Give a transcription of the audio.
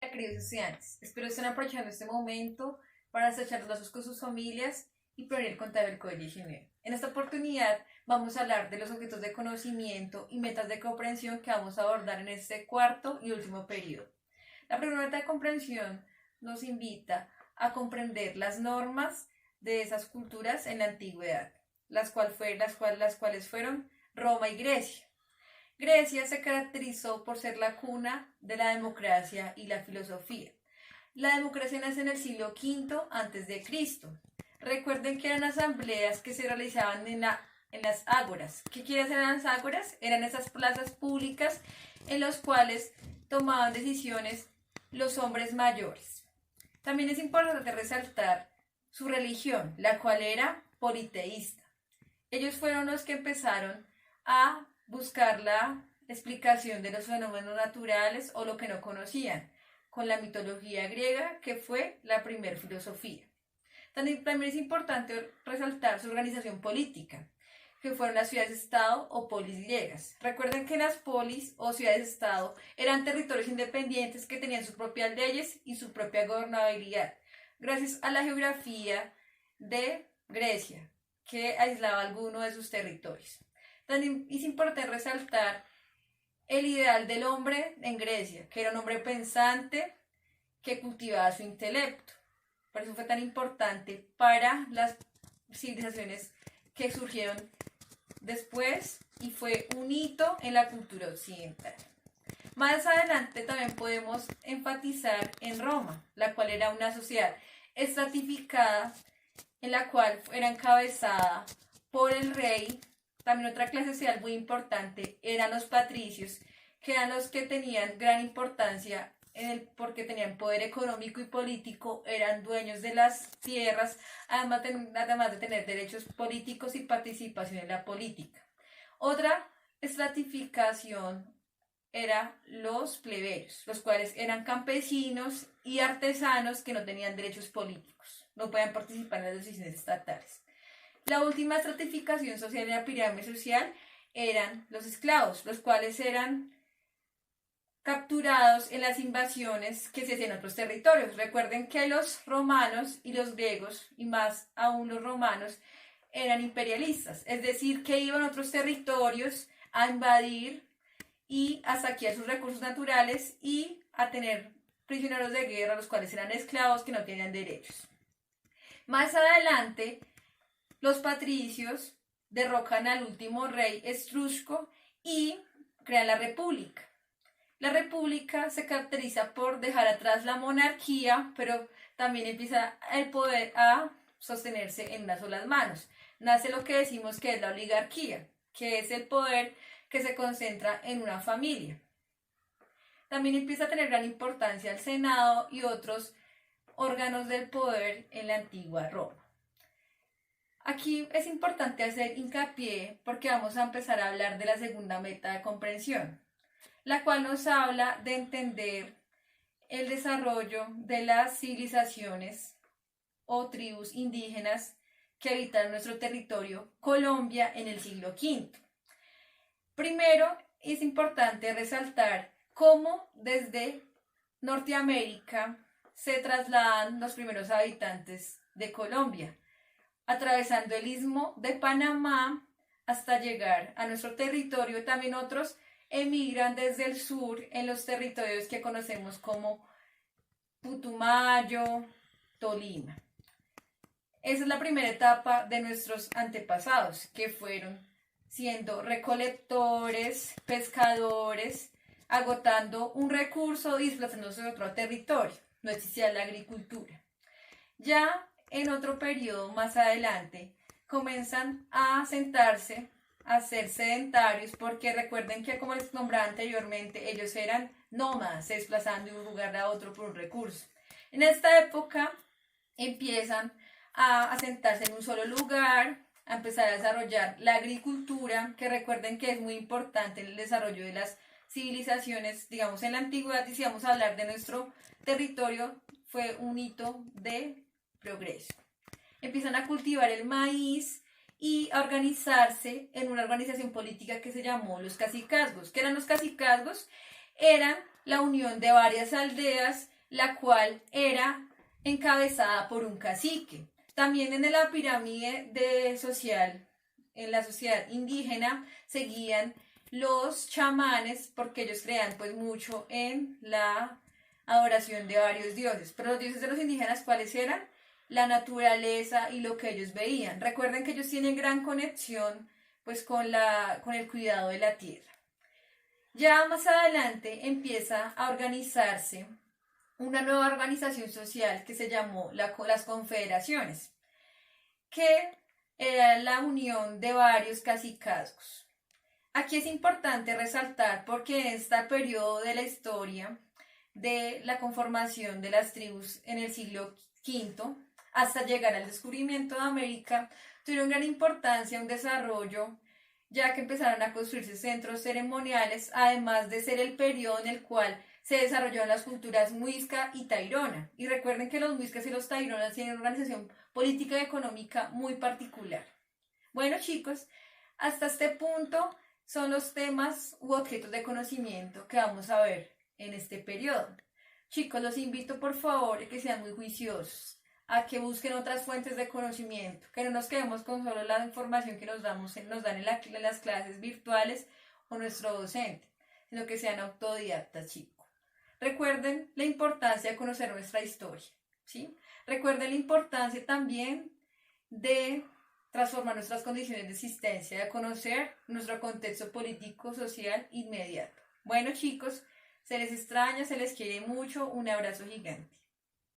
Queridos estudiantes, espero estén aprovechando este momento para estrechar lazos con sus familias y prevenir el contagio del COVID-19. En esta oportunidad vamos a hablar de los objetos de conocimiento y metas de comprensión que vamos a abordar en este cuarto y último periodo. La primera meta de comprensión nos invita a comprender las normas de esas culturas en la antigüedad, las cuales fueron Roma y Grecia. Grecia se caracterizó por ser la cuna de la democracia y la filosofía. La democracia nace en el siglo V a.C. Recuerden que eran asambleas que se realizaban en las ágoras. ¿Qué quiere hacer las ágoras? Eran esas plazas públicas en las cuales tomaban decisiones los hombres mayores. También es importante resaltar su religión, la cual era politeísta. Ellos fueron los que empezaron a buscar la explicación de los fenómenos naturales o lo que no conocían, con la mitología griega, que fue la primer filosofía. También es importante resaltar su organización política, que fueron las ciudades-estado o polis griegas. Recuerden que las polis o ciudades-estado eran territorios independientes que tenían sus propias leyes y su propia gobernabilidad, gracias a la geografía de Grecia, que aislaba alguno de sus territorios. También es importante resaltar el ideal del hombre en Grecia, que era un hombre pensante que cultivaba su intelecto. Por eso fue tan importante para las civilizaciones que surgieron después y fue un hito en la cultura occidental. Más adelante también podemos enfatizar en Roma, la cual era una sociedad estratificada en la cual era encabezada por el rey. También otra clase social muy importante eran los patricios, que eran los que tenían gran importancia porque tenían poder económico y político, eran dueños de las tierras, además de tener derechos políticos y participación en la política. Otra estratificación era los plebeyos, los cuales eran campesinos y artesanos que no tenían derechos políticos, no podían participar en las decisiones estatales. La última estratificación social en la pirámide social eran los esclavos, los cuales eran capturados en las invasiones que se hacían en otros territorios. Recuerden que los romanos y los griegos, y más aún los romanos, eran imperialistas, es decir, que iban a otros territorios a invadir y a saquear sus recursos naturales y a tener prisioneros de guerra, los cuales eran esclavos que no tenían derechos. Más adelante, los patricios derrocan al último rey Etrusco y crean la república. La república se caracteriza por dejar atrás la monarquía, pero también empieza el poder a sostenerse en unas solas manos. Nace lo que decimos que es la oligarquía, que es el poder que se concentra en una familia. También empieza a tener gran importancia el Senado y otros órganos del poder en la antigua Roma. Aquí es importante hacer hincapié porque vamos a empezar a hablar de la segunda meta de comprensión, la cual nos habla de entender el desarrollo de las civilizaciones o tribus indígenas que habitan nuestro territorio, Colombia, en el siglo V. Primero, es importante resaltar cómo desde Norteamérica se trasladan los primeros habitantes de Colombia, atravesando el istmo de Panamá hasta llegar a nuestro territorio. También otros emigran desde el sur en los territorios que conocemos como Putumayo, Tolima. Esa es la primera etapa de nuestros antepasados, que fueron siendo recolectores, pescadores, agotando un recurso y desplazándose a otro territorio. No existía la agricultura. Ya en otro periodo más adelante comienzan a sentarse, a ser sedentarios, porque recuerden que, como les nombraba anteriormente, ellos eran nómadas, se desplazaban de un lugar a otro por un recurso. En esta época empiezan a asentarse en un solo lugar, a empezar a desarrollar la agricultura, que recuerden que es muy importante en el desarrollo de las civilizaciones, digamos en la antigüedad, y si vamos a hablar de nuestro territorio, fue un hito de progreso. Empiezan a cultivar el maíz y a organizarse en una organización política que se llamó los cacicazgos. ¿Qué eran los cacicazgos? Eran la unión de varias aldeas, la cual era encabezada por un cacique. También en la pirámide social, en la sociedad indígena, seguían los chamanes porque ellos creían pues mucho en la adoración de varios dioses. Pero los dioses de los indígenas, ¿cuáles eran? La naturaleza y lo que ellos veían. Recuerden que ellos tienen gran conexión pues con el cuidado de la tierra. Ya más adelante empieza a organizarse una nueva organización social que se llamó las confederaciones, que era la unión de varios cacicazgos. Aquí es importante resaltar porque en este periodo de la historia de la conformación de las tribus en el siglo V hasta llegar al descubrimiento de América, tuvieron gran importancia un desarrollo, ya que empezaron a construirse centros ceremoniales, además de ser el periodo en el cual se desarrollaron las culturas muisca y tairona. Y recuerden que los muiscas y los taironas tienen una organización política y económica muy particular. Bueno, chicos, hasta este punto son los temas u objetos de conocimiento que vamos a ver en este periodo. Chicos, los invito por favor a que sean muy juiciosos, a que busquen otras fuentes de conocimiento, que no nos quedemos con solo la información que nos dan en las clases virtuales o nuestro docente, sino que sean autodidactas, chicos. Recuerden la importancia de conocer nuestra historia, ¿sí? Recuerden la importancia también de transformar nuestras condiciones de existencia, de conocer nuestro contexto político, social inmediato. Bueno, chicos, se les extraña, se les quiere mucho, un abrazo gigante.